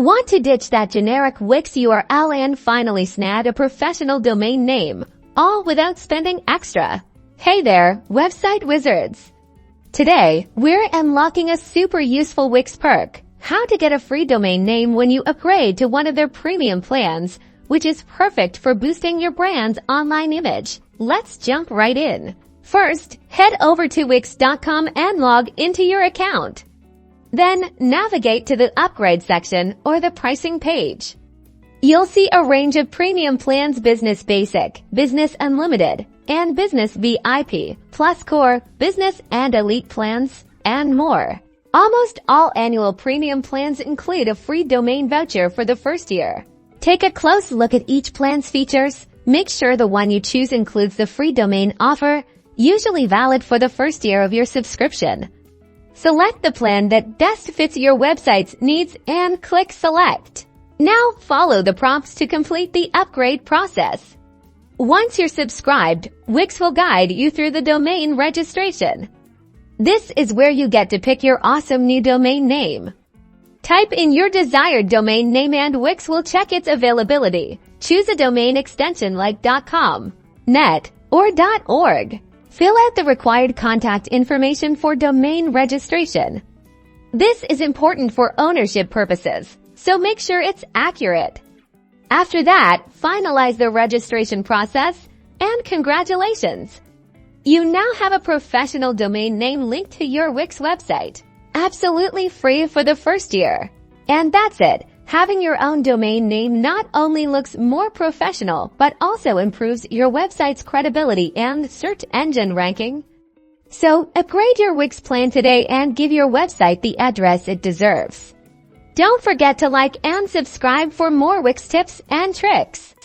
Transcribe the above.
Want to ditch that generic Wix URL and finally snag a professional domain name, all without spending extra? Hey there, website wizards! Today, we're unlocking a super useful Wix perk, how to get a free domain name when you upgrade to one of their premium plans, which is perfect for boosting your brand's online image. Let's jump right in. First, head over to Wix.com and log into your account. Then, navigate to the upgrade section or the pricing page. You'll see a range of premium plans: Business Basic, Business Unlimited, and Business VIP, Plus Core, Business and Elite plans, and more. Almost all annual premium plans include a free domain voucher for the first year. Take a close look at each plan's features. Make sure the one you choose includes the free domain offer, usually valid for the first year of your subscription. Select the plan that best fits your website's needs and click Select. Now follow the prompts to complete the upgrade process. Once you're subscribed, Wix will guide you through the domain registration. This is where you get to pick your awesome new domain name. Type in your desired domain name and Wix will check its availability. Choose a domain extension like .com, .net, or .org. Fill out the required contact information for domain registration. This is important for ownership purposes, so make sure it's accurate. After that, finalize the registration process, and congratulations! You now have a professional domain name linked to your Wix website, absolutely free for the first year. And that's it. Having your own domain name not only looks more professional, but also improves your website's credibility and search engine ranking. So, upgrade your Wix plan today and give your website the address it deserves. Don't forget to like and subscribe for more Wix tips and tricks.